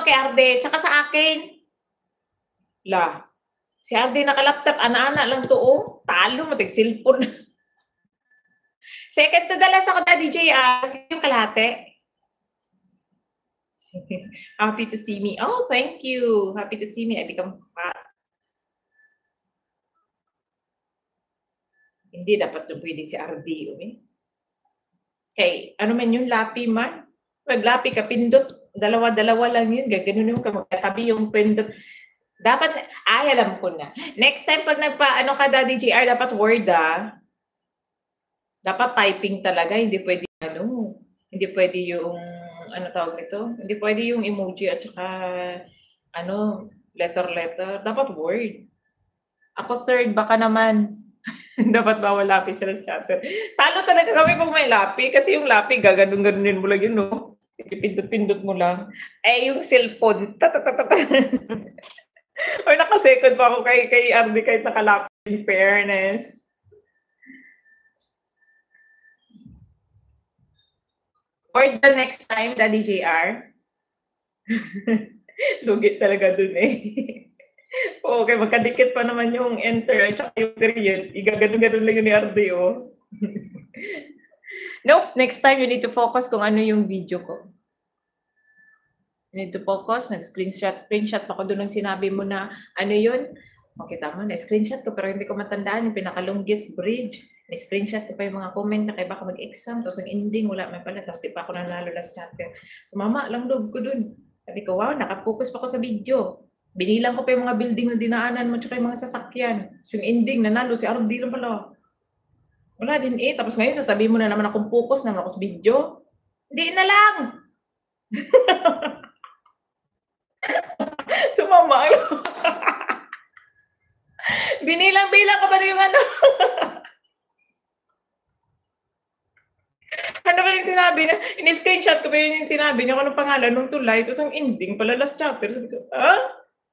kay Arde, tsaka sa akin. La, si Arde naka-laptop, ana-ana lang to, oh. Talo, matig cellphone. Second to the last ako, Daddy JR, yung kalahati. Happy to see me. Oh, thank you. Happy to see me. I become fat. Hindi dapat yung pwede si RD. Okay? Kay, ano man yung lapi man. Pag lapi ka, pindot. Dalawa-dalawa lang yun. Gaganon yung magkatabi yung pindot. Dapat, ay, alam ko na. Next time, pag nagpa-ano ka, Daddy JR, dapat Word, ah. Dapat typing talaga. Hindi pwede, hindi pwede yung, ano tawag nito? Hindi pwede yung emoji at saka, letter. Dapat Word. Ako third, baka naman. Dapat bawal lapi sila sa chatter. Talo talaga kami pag may lapi. Kasi yung lapi, gaganon-ganonin mo lang yun, no? Pindot-pindot mo lang. Eh, yung cellphone, Or naka-second pa ako kay Ardy kahit nakalapi, in fairness. Or the next time, Daddy JR. Lugit talaga dun eh. Okay, magkadikit pa naman yung enter at saka yung period. Igaganon-ganon lang yun ni Ardy, oh. Nope, next time you need to focus kung ano yung video ko. You need to focus. Screenshot pa ko doon ng sinabi mo na ano yun. Okay, tama. Na-screenshot ko pero hindi ko matandaan yung pinaka-longest bridge. Na-screenshot ko pa yung mga comment na kaya baka mag-exam. Tapos ang ending, wala may pala. Tapos di pa ako nanalo last chapter. So mama, lang loob ko dun. Sabi ko, wow, nakafocus pa ko sa video. Binilang ko pa yung mga building na dinaanan mo tsaka yung mga sasakyan. So, yung ending, nanalo. Si Ardi lang pala. Wala din eh. Tapos ngayon, sasabihin mo na naman akong focus naman ako sa video. Hindi na lang. Sumama. Binilang-bilang ka pa rin yung ano. Ano ba yung sinabi niya? In-screenshot ko pa yun yung sinabi niya kung anong pangalan nung tulay. Tapos ang ending pala last chapter. Sabi ko,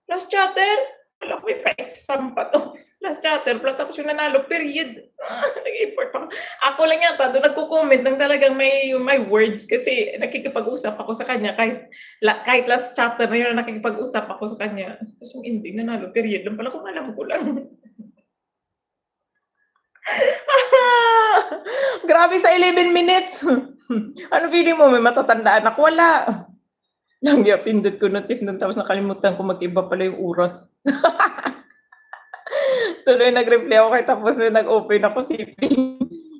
last chapter? Wala ko, may pa-exam pa to. Last chapter, tapos yung nanalo, period. Nag-import pa. Ako lang yata, doon nagko-comment ng talagang may words kasi nakikipag-usap ako sa kanya kahit last chapter na yun nakikipag-usap ako sa kanya. Tapos yung ending, nanalo, period lang pala kung alam ko lang. Grabe sa 11 minutes. Ano feeling mo, may matatandaan ako? Wala. Pindot ko notif nun tapos nakalimutan ko mag-iba pala yung oras. Tuloy nag-reply ako kay tapos na nag-open ako CP.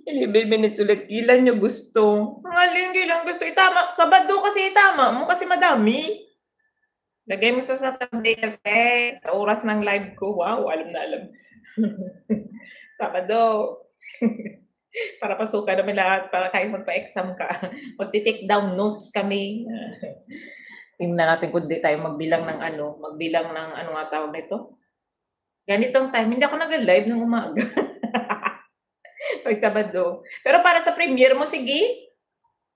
11 minutes ulit. Kailan nyo gusto? Kailan gusto? Itama. Sabado kasi itama mo kasi madami. Lagay mo sa Saturday kasi sa oras ng live ko. Wow, alam na alam. Sabado. Para pasukan namin lahat, para kahit magpa-exam ka. Magti-take down notes kami. Tingnan natin kung di tayo magbilang ng ano nga tawag nito. Ganitong time, hindi ako nag-live ng umaga. Pag Sabado. Pero para sa premiere mo, sige.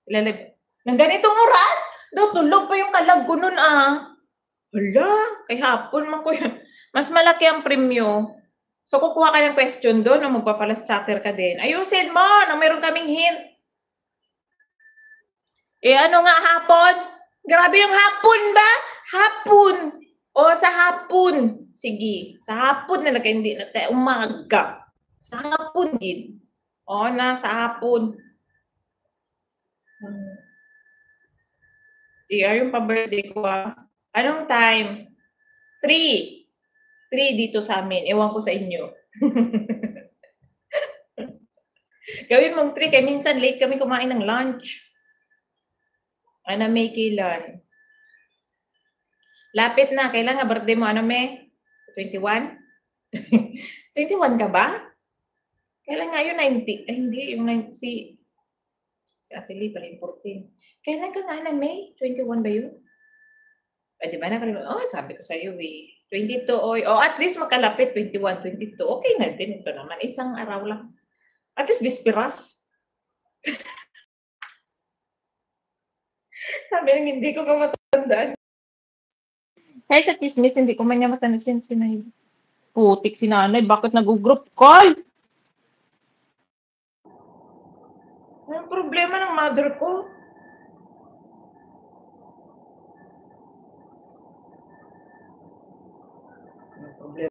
Ilalib. Nang ganitong oras? Tulog pa yung kalag ko nun ah. Hala, kay hapon man ko yan. Mas malaki ang premyo. So, kukuha ka ng question doon na magpapalas chatter ka din. Ayusin mo na mayroon kaming hint. Ano nga hapon? Grabe yung hapon ba? Hapon. O, sa hapon. Sige. Sa hapon na hindi na tayo umaga. Sa hapon din. O, sa hapon. Yung pa-birthday ko ah. Anong time? 3. 3 dito sa amin. Ewan ko sa inyo. Gawin mong 3 kaya minsan late kami kumain ng lunch. May kailan? Lapit na. Kailan nga birthday mo? 21? 21 ka ba? Kailan nga yun? 90? Hindi. Yung 90. Si Ate Lee pala yung 14. Kailan ka nga May? 21 ba yun? Di ba nakalimutan? Sabi ko sa'yo eh. 22 at least makalapit 21, 22. Okay na din ito naman. Isang araw lang. At least bispiras. Sabi lang, hindi ko matandaan. Kahit sa kismis, hindi ko man niya matandaan si Nay. Putik si Nanay, bakit nag-group call? Anong problema ng mother ko? Walang proble